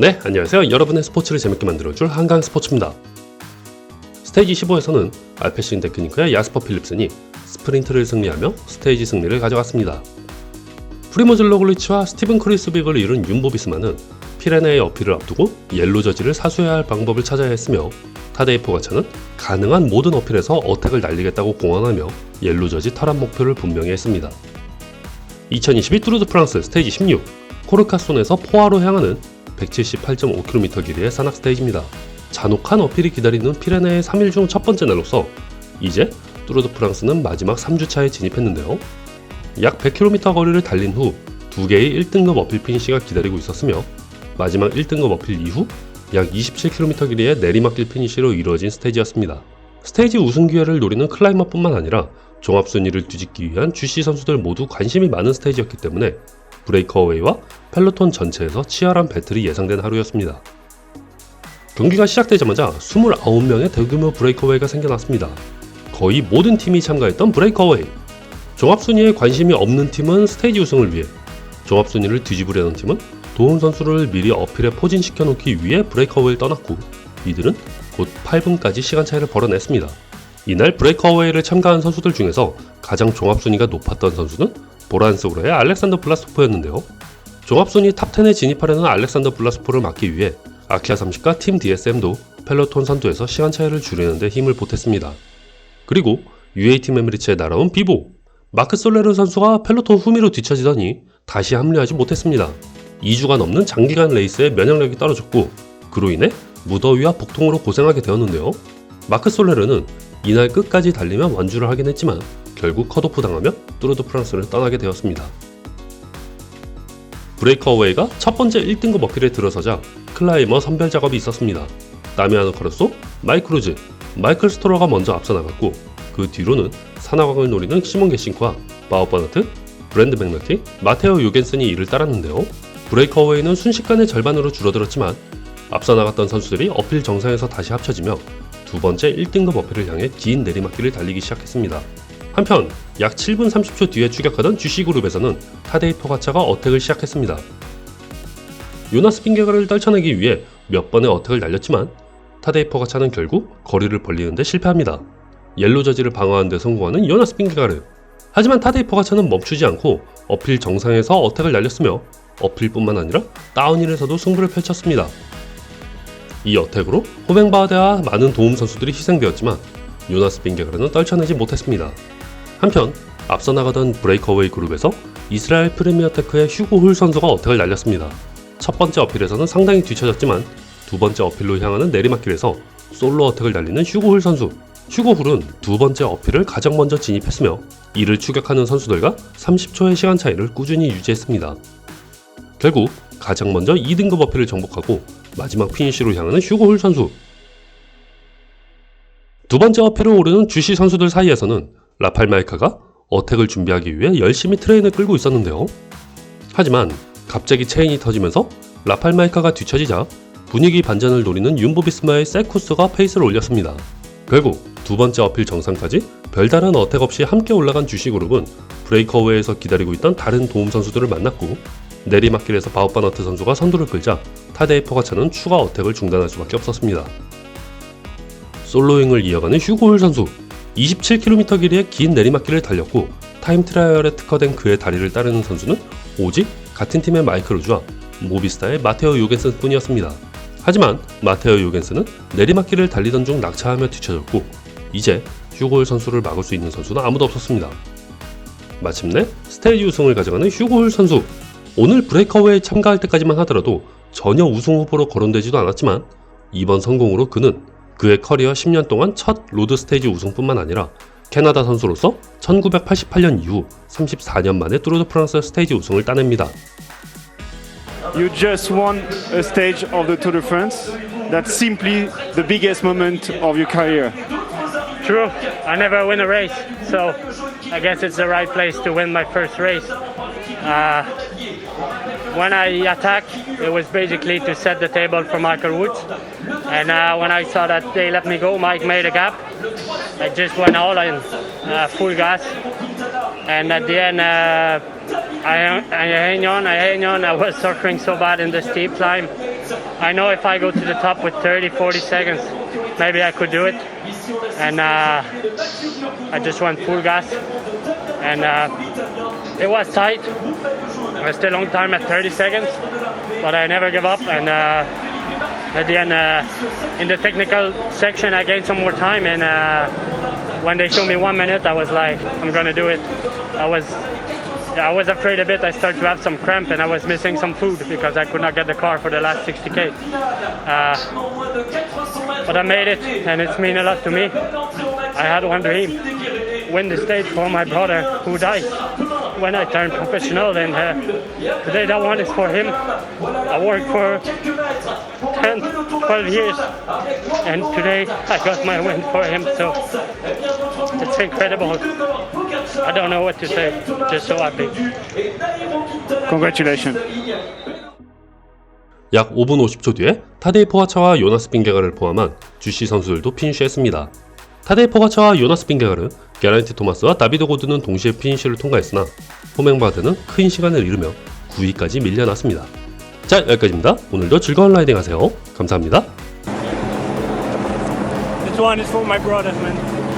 네, 안녕하세요. 여러분의 스포츠를 재밌게 만들어줄 한강 스포츠입니다. 스테이지 15에서는 알페신 테크니크의 야스퍼 필립슨이 스프린트를 승리하며 스테이지 승리를 가져갔습니다. 프리모즈 로글리치와 스티븐 크리스빅을 이룬 윤보 비스마는 피레네의 어필을 앞두고 옐로 저지를 사수해야 할 방법을 찾아야 했으며, 타데이 포가차는 가능한 모든 어필에서 어택을 날리겠다고 공언하며 옐로 저지 탈환 목표를 분명히 했습니다. 2022 투르 드 프랑스 스테이지 16, 코르카손에서 포아로 향하는 178.5km 길이의 산악 스테이지입니다. 잔혹한 어필이 기다리는 피레네의 3일 중 첫 번째 날로서 이제 투르 드 프랑스는 마지막 3주차에 진입했는데요. 약 100km 거리를 달린 후 2개의 1등급 어필 피니시가 기다리고 있었으며, 마지막 1등급 어필 이후 약 27km 길이의 내리막길 피니시로 이루어진 스테이지였습니다. 스테이지 우승 기회를 노리는 클라이머뿐만 아니라 종합 순위를 뒤집기 위한 GC 선수들 모두 관심이 많은 스테이지였기 때문에 브레이크어웨이와 펠로톤 전체에서 치열한 배틀이 예상된 하루였습니다. 경기가 시작되자마자 29명의 대규모 브레이크어웨이가 생겨났습니다. 거의 모든 팀이 참가했던 브레이크어웨이. 종합순위에 관심이 없는 팀은 스테이지 우승을 위해, 종합순위를 뒤집으려는 팀은 도움 선수를 미리 어필에 포진시켜 놓기 위해 브레이크어웨이를 떠났고, 이들은 곧 8분까지 시간 차이를 벌어냈습니다. 이날 브레이크어웨이를 참가한 선수들 중에서 가장 종합순위가 높았던 선수는 보란스오라의 알렉산더 블라스토프였는데요. 종합순위 탑10에 진입하려는 알렉산더 블라스토프를 막기 위해 아키아 30과 팀 DSM도 펠로톤 선두에서 시간 차이를 줄이는 데 힘을 보탰습니다. 그리고 UA팀 에미리츠에 날아온 비보, 마크 솔레르 선수가 펠로톤 후미로 뒤처지더니 다시 합류하지 못했습니다. 2주가 넘는 장기간 레이스에 면역력이 떨어졌고, 그로 인해 무더위와 복통으로 고생하게 되었는데요. 마크 솔레르는 이날 끝까지 달리며 완주를 하긴 했지만 결국 컷오프 당하며 투르 드 프랑스를 떠나게 되었습니다. 브레이크어웨이가 첫 번째 1등급 어필에 들어서자 클라이머 선별 작업이 있었습니다. 다미아노 카루소, 마이크 루즈, 마이클 스토러가 먼저 앞서 나갔고, 그 뒤로는 산화광을 노리는 시몬 게싱크와 바우 버너트, 브랜드 맥너티, 마테오 요겐슨이 이를 따랐는데요. 브레이크어웨이는 순식간에 절반으로 줄어들었지만 앞서 나갔던 선수들이 어필 정상에서 다시 합쳐지며 두 번째 1등급 어필을 향해 긴 내리막길을 달리기 시작했습니다. 한편 약 7분 30초 뒤에 추격하던 GC그룹에서는 타데이 포가차가 어택을 시작했습니다. 요나스 빙게가를 떨쳐내기 위해 몇 번의 어택을 날렸지만 타데이 포가차는 결국 거리를 벌리는 데 실패합니다. 옐로 저지를 방어하는 데 성공하는 요나스 빙게가르. 하지만 타데이 포가차는 멈추지 않고 어필 정상에서 어택을 날렸으며 어필뿐만 아니라 다운힐에서도 승부를 펼쳤습니다. 이 어택으로 호뱅바드와 많은 도움 선수들이 희생되었지만 요나스 빙게가르는 떨쳐내지 못했습니다. 한편 앞서 나가던 브레이크어웨이 그룹에서 이스라엘 프리미어테크의 휴고 훌 선수가 어택을 날렸습니다. 첫 번째 어필에서는 상당히 뒤처졌지만 두 번째 어필로 향하는 내리막길에서 솔로 어택을 날리는 휴고 훌 선수. 휴고 훌은 두 번째 어필을 가장 먼저 진입했으며 이를 추격하는 선수들과 30초의 시간 차이를 꾸준히 유지했습니다. 결국 가장 먼저 2등급 어필을 정복하고 마지막 피니시로 향하는 휴고 훌 선수. 두 번째 어필을 오르는 GC 선수들 사이에서는 라팔 마이카가 어택을 준비하기 위해 열심히 트레인을 끌고 있었는데요. 하지만 갑자기 체인이 터지면서 라팔 마이카가 뒤처지자 분위기 반전을 노리는 윤보 비스마의 세쿠스가 페이스를 올렸습니다. 결국 두 번째 어필 정상까지 별다른 어택 없이 함께 올라간 GC 그룹은 브레이크어웨이에서 기다리고 있던 다른 도움 선수들을 만났고, 내리막길에서 바우 버너트 선수가 선두를 끌자 타데이 포가차는 추가 어택을 중단할 수밖에 없었습니다. 솔로잉을 이어가는 휴고 훌 선수. 27km 길이의 긴 내리막길을 달렸고 타임 트라이얼에 특화된 그의 다리를 따르는 선수는 오직 같은 팀의 마이클 루즈와 모비스타의 마테오 요겐슨 뿐이었습니다. 하지만 마테오 요겐슨은 내리막길을 달리던 중 낙차하며 뒤쳐졌고, 이제 휴고 훌 선수를 막을 수 있는 선수는 아무도 없었습니다. 마침내 스테이지 우승을 가져가는 휴고 훌 선수. 오늘 브레이크어웨이에 참가할 때까지만 하더라도 전혀 우승 후보로 거론되지도 않았지만 이번 성공으로 그는 그의 커리어 10년 동안 첫 로드 스테이지 우승뿐만 아니라 캐나다 선수로서 1988년 이후 34년 만에 투르 드 프랑스 스테이지 우승을 따냅니다. You just won a stage of the Tour de France. That's simply the biggest moment of your career. True. I never win a race, so I guess it's the right place to win my first race. When I attacked, it was basically to set the table for Michael Woods. And when I saw that they let me go, Mike made a gap. I just went all in, full gas. And at the end, I hang on. I was suffering so bad in the steep climb. I know if I go to the top with 30, 40 seconds, maybe I could do it. And I just went full gas. And it was tight. I stayed a long time at 30 seconds, but I never give up. And at the end, in the technical section, I gained some more time. And when they showed me 1 minute, I was like, I'm gonna do it. I was afraid a bit. I started to have some cramp, and I was missing some food because I could not get the car for the last 60K. But I made it, and it's mean a lot to me. I had one dream: win the stage for my brother who died when I turned professional, and today that one is for him. I worked for 10, 12 years, and today I got my win for him, so it's incredible. I don't know what to say, just so happy. Congratulations. 약 5분 50초 뒤에 타데이 포가차와 요나스 빈게가를 포함한 GC 선수들도 피니쉬했습니다. 타데이 포가차와 요나스 빈게가르, 게란티 토마스와 다비드 고드는 동시에 피니쉬를 통과했으나 호맹바드는 큰 시간을 잃으며 9위까지 밀려났습니다. 자, 여기까지입니다. 오늘도 즐거운 라이딩 하세요. 감사합니다. This one is for my brother, man.